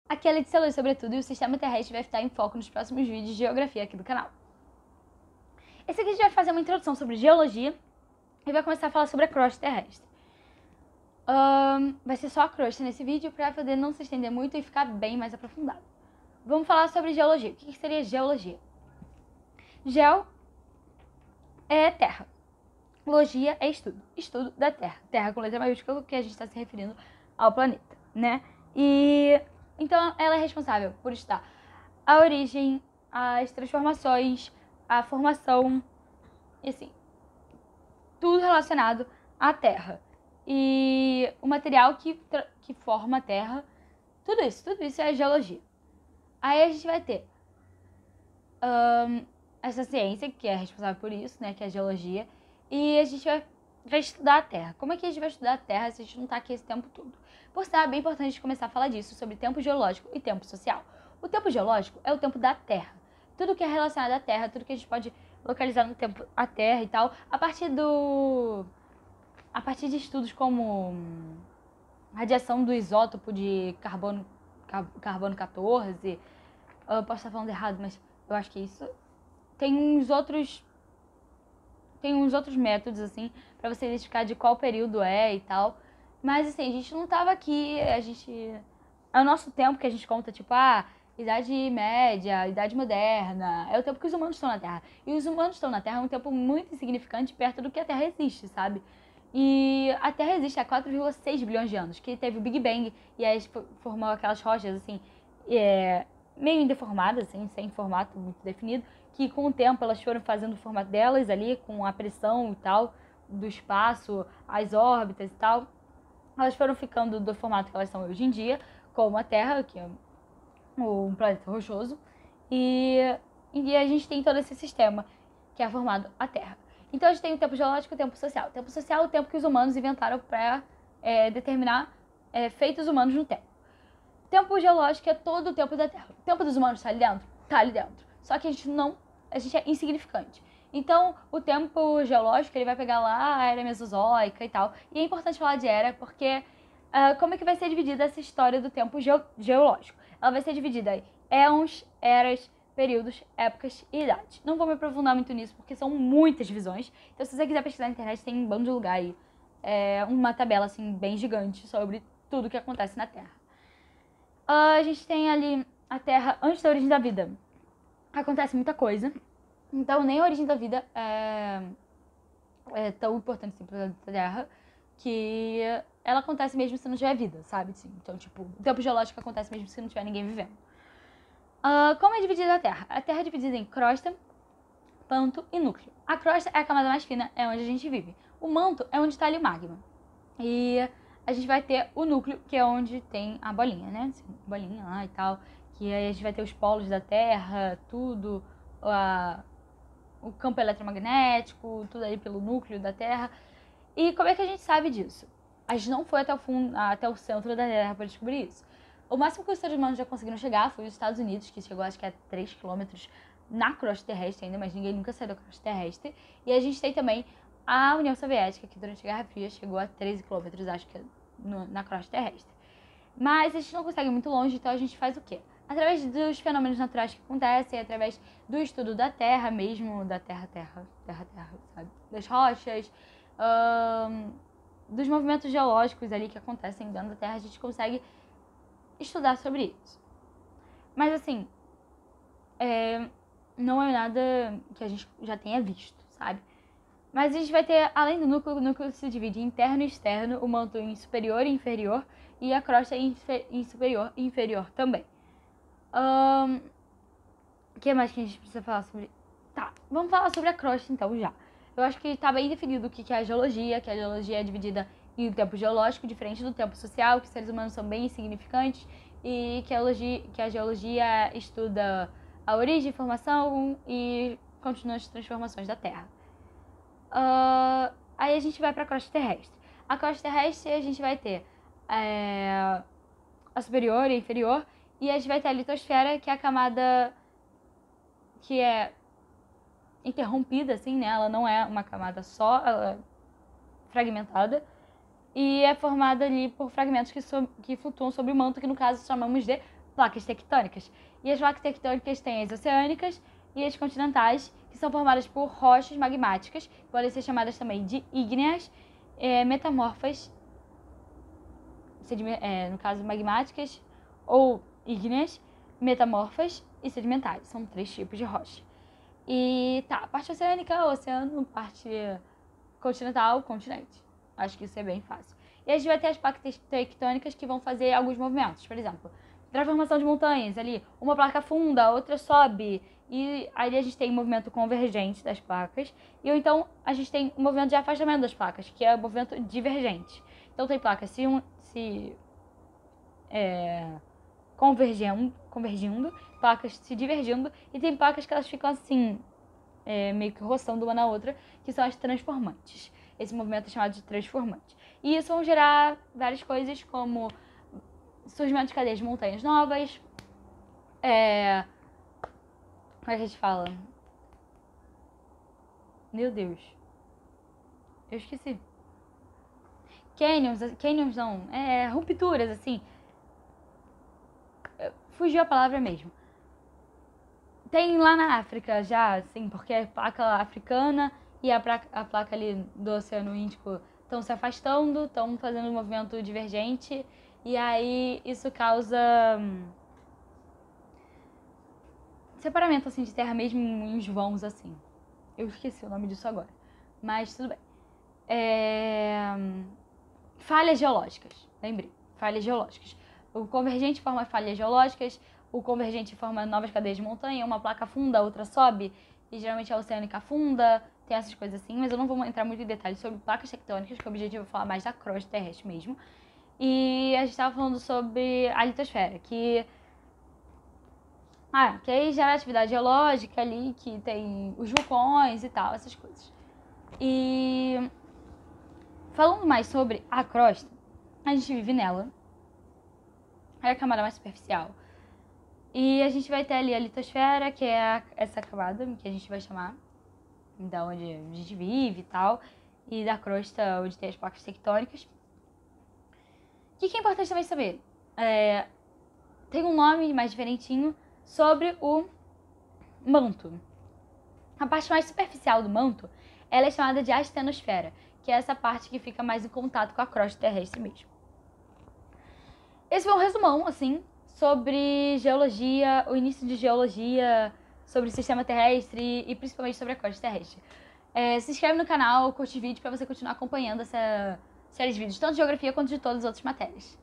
Aqui é a Letícia Luz, sobretudo, e o sistema terrestre vai estar em foco nos próximos vídeos de geografia aqui do canal. Esse aqui a gente vai fazer uma introdução sobre geologia e vai começar a falar sobre a crosta terrestre. Vai ser só a crosta nesse vídeo para poder não se estender muito e ficar bem mais aprofundado. Vamos falar sobre geologia. O que seria geologia? Geo é terra. Logia é estudo. Estudo da Terra. Terra com letra maiúscula, que a gente está se referindo ao planeta, né? E então ela é responsável por estudar a origem, as transformações, a formação, e assim, tudo relacionado à Terra. E o material que forma a Terra, tudo isso é geologia. Aí a gente vai ter essa ciência, que é responsável por isso, né? Que é a geologia. E a gente vai estudar a Terra. Como é que a gente vai estudar a Terra se a gente não está aqui esse tempo todo? Por sinal, é bem importante a gente começar a falar disso, sobre tempo geológico e tempo social. O tempo geológico é o tempo da Terra. Tudo que é relacionado à Terra, tudo que a gente pode localizar no tempo a Terra e tal, a partir de estudos como radiação do isótopo de carbono 14. Eu posso estar falando errado, mas eu acho que é isso. Tem uns outros métodos, assim, pra você identificar de qual período é e tal. Mas, assim, a gente não tava aqui, é o nosso tempo que a gente conta, tipo, Idade Média, Idade Moderna. É o tempo que os humanos estão na Terra. E os humanos estão na Terra é um tempo muito insignificante perto do que a Terra existe, sabe? E a Terra existe há 4,6 bilhões de anos, que teve o Big Bang, e aí formou aquelas rochas, assim, meio deformadas, assim, sem formato muito definido, que com o tempo elas foram fazendo o formato delas ali, com a pressão e tal, do espaço, as órbitas e tal. Elas foram ficando do formato que elas são hoje em dia, como a Terra, que é um planeta rochoso, e a gente tem todo esse sistema que é formado a Terra. Então a gente tem o tempo geológico e o tempo social. O tempo social é o tempo que os humanos inventaram para determinar feitos humanos no tempo. O tempo geológico é todo o tempo da Terra. O tempo dos humanos está ali dentro? Está ali dentro. Só que a gente é insignificante. Então, o tempo geológico, ele vai pegar lá a era mesozoica e tal. E é importante falar de era porque como é que vai ser dividida essa história do tempo geológico? Ela vai ser dividida em éons, eras, períodos, épocas e idades. Não vou me aprofundar muito nisso porque são muitas divisões. Então, se você quiser pesquisar na internet, tem um bando de lugar aí. Uma tabela, assim, bem gigante sobre tudo que acontece na Terra. A gente tem ali a Terra antes da origem da vida. Acontece muita coisa. Então, nem a origem da vida é tão importante assim pra Terra, que ela acontece mesmo se não tiver vida, sabe? Sim. Então, tipo, o tempo geológico acontece mesmo se não tiver ninguém vivendo. Como é dividida a Terra? A Terra é dividida em crosta, manto e núcleo. A crosta é a camada mais fina, é onde a gente vive. O manto é onde está ali o magma. E a gente vai ter o núcleo, que é onde tem a bolinha, né? Assim, bolinha lá e tal. Que aí a gente vai ter os polos da Terra, tudo, o campo eletromagnético, tudo ali pelo núcleo da Terra. E como é que a gente sabe disso? A gente não foi até o centro da Terra para descobrir isso. O máximo que os seres humanos já conseguiram chegar foi os Estados Unidos, que chegou acho que a 3 quilômetros na crosta terrestre ainda, mas ninguém nunca saiu da crosta terrestre. E a gente tem também a União Soviética, que durante a Guerra Fria chegou a 13 quilômetros, acho que na crosta terrestre. Mas a gente não consegue ir muito longe, então a gente faz o quê? Através dos fenômenos naturais que acontecem, através do estudo da Terra mesmo, da Terra, sabe? Das rochas, dos movimentos geológicos ali que acontecem dentro da Terra, a gente consegue estudar sobre isso. Mas assim, não é nada que a gente já tenha visto, sabe? Mas a gente vai ter, além do núcleo, o núcleo se divide em interno e externo, o manto em superior e inferior, e a crosta em superior e inferior também. O que mais que a gente precisa falar sobre? Tá, vamos falar sobre a crosta então já. Eu acho que tá bem definido o que é a geologia, que a geologia é dividida em tempo geológico, diferente do tempo social, que os seres humanos são bem insignificantes, e que a geologia estuda a origem, formação e contínuas transformações da Terra. Aí a gente vai para a crosta terrestre. A crosta terrestre a gente vai ter a superior e a inferior, e a gente vai ter a litosfera, que é a camada que é interrompida, assim, né? Ela não é uma camada só, ela é fragmentada, e é formada ali por fragmentos que flutuam sobre o manto, que no caso chamamos de placas tectônicas. E as placas tectônicas têm as oceânicas e as continentais, que são formadas por rochas magmáticas, que podem ser chamadas também de ígneas, metamorfas, no caso magmáticas, ou ígneas, metamorfas e sedimentares. São 3 tipos de rocha. E tá, parte oceânica, oceano, parte continental, continente. Acho que isso é bem fácil. E a gente vai ter as placas tectônicas que vão fazer alguns movimentos. Por exemplo, transformação de montanhas ali. Uma placa afunda, outra sobe. E aí a gente tem o movimento convergente das placas. E ou então a gente tem o movimento de afastamento das placas, que é o movimento divergente. Então tem placas convergindo, placas se divergindo. E tem placas que elas ficam assim, meio que roçando uma na outra, que são as transformantes. Esse movimento é chamado de transformante. E isso vão gerar várias coisas, como surgimento de cadeias de montanhas novas. Como é que a gente fala? Meu Deus. Eu esqueci. Canyons não. Rupturas, assim. Fugiu a palavra mesmo. Tem lá na África já, assim, porque a placa africana e a placa ali do Oceano Índico estão se afastando, estão fazendo um movimento divergente, e aí isso causa separamento, assim, de terra mesmo em uns vãos, assim. Eu esqueci o nome disso agora, mas tudo bem. Falhas geológicas, lembrei, falhas geológicas. O convergente forma falhas geológicas, o convergente forma novas cadeias de montanha, uma placa afunda, outra sobe, e geralmente a oceânica afunda, tem essas coisas assim, mas eu não vou entrar muito em detalhes sobre placas tectônicas, que o objetivo é falar mais da crosta terrestre mesmo. E a gente estava falando sobre a litosfera, que aí gera atividade geológica ali, que tem os vulcões e tal, essas coisas. E falando mais sobre a crosta, a gente vive nela, é a camada mais superficial. E a gente vai ter ali a litosfera, que é essa camada que a gente vai chamar, da onde a gente vive e tal, e da crosta onde tem as placas tectônicas. O que é importante também saber? Tem um nome mais diferentinho sobre o manto. A parte mais superficial do manto, ela é chamada de astenosfera, que é essa parte que fica mais em contato com a crosta terrestre mesmo. Esse foi um resumão, assim, sobre geologia, o início de geologia, sobre o sistema terrestre e principalmente sobre a crosta terrestre. Se inscreve no canal, curte o vídeo para você continuar acompanhando essa série de vídeos, tanto de geografia quanto de todas as outras matérias.